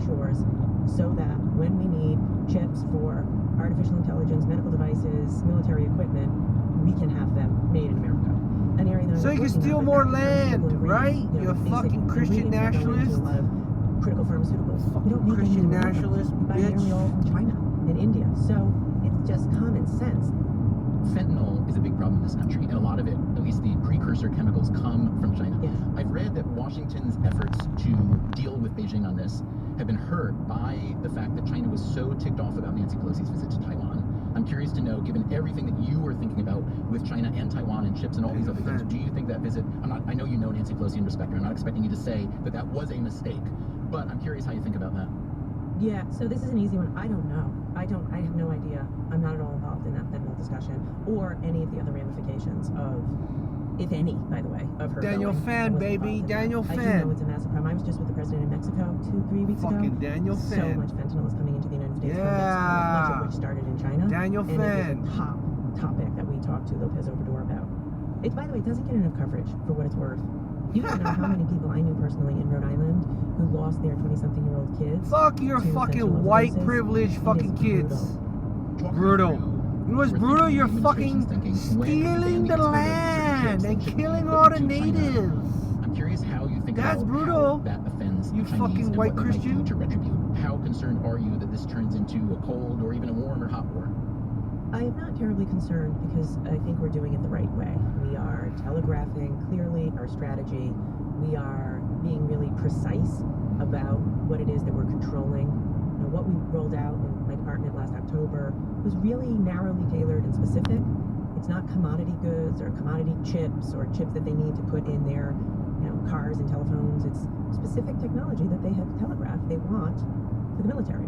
shores so that when we need chips for artificial intelligence, medical devices, military equipment, we can have them made in America. An area that so you can steal more land, right? You're a fucking Christian nationalist. Critical pharmaceuticals. We don't make Christian any nationalist, we buy nearly all from China and India. So it's just common sense. Fentanyl is a big problem in this country, and a lot of it, at least the precursor chemicals, come from China. Yes. I've read that Washington's efforts to deal with Beijing on this have been hurt by the fact that China was so ticked off about Nancy Pelosi's visit to Taiwan. I'm curious to know, given everything that you were thinking about with China and Taiwan and chips and all these other things, do you think that visit, I know you know Nancy Pelosi and respect her, I'm not expecting you to say that that was a mistake, but I'm curious how you think about that. Yeah, so this is an easy one. I don't know. I have no idea. I'm not at all involved in that fentanyl discussion or any of the other ramifications of, if any, by the way, of her Daniel going. Fan, baby. Daniel I do Fan. know it's a massive problem. I was just with the president in Mexico 2-3 weeks ago. Fucking Daniel So Fan. much fentanyl is coming into the United States from Yeah. Mexico, much of which started in China. Daniel and Fan. it is a top topic that we talked to Lopez Obrador about. It, by the way, it doesn't get enough coverage for what it's worth. You don't know how many people I knew personally in Rhode Island who lost their 20-something-year-old kids. Fuck your to fucking fentanyl white overdoses. privileged It fucking is kids. brutal. Brutal. You know what's brutal? You're fucking stealing the land and killing all the natives. I'm curious how you think That's about brutal. how that offends You the Chinese fucking and white what they might Christian. do to retribute. How concerned are you that this turns into a cold or even a warm or hot war? I am not terribly concerned because I think we're doing it the right way. We are telegraphing clearly our strategy. We are being really precise about what it is that we're controlling. You know, what we rolled out in my department last October was really narrowly tailored and specific. It's not commodity goods or commodity chips or chips that they need to put in their, cars and telephones. It's specific technology that they have telegraphed they want for the military.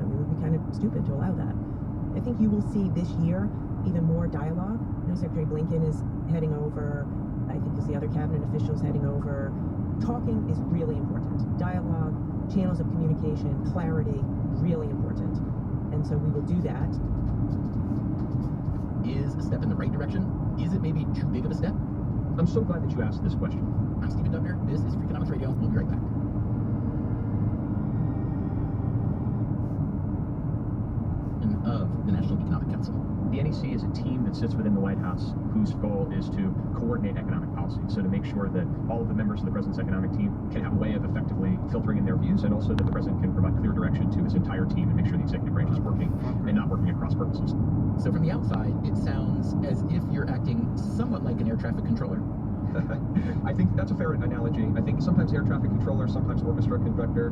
And we would be kind of stupid to allow that. I think you will see this year even more dialogue. Secretary Blinken is heading over. I think you'll see other cabinet officials heading over. Talking is really important. Dialogue, channels of communication, clarity, really important. And so we will do that. Is a step in the right direction? Is it maybe too big of a step? I'm so glad that you asked this question. I'm Stephen Dubner. This is Freakonomics Radio. We'll be right back. Of the National Economic Council. The NEC is a team that sits within the White House whose goal is to coordinate economic policy. So to make sure that all of the members of the president's economic team can have a way of effectively filtering in their views, and also that the president can provide clear direction to his entire team and make sure the executive branch is working and not working at cross purposes. So from the outside, it sounds as if you're acting somewhat like an air traffic controller. I think that's a fair analogy. I think sometimes air traffic controller, sometimes orchestra conductor,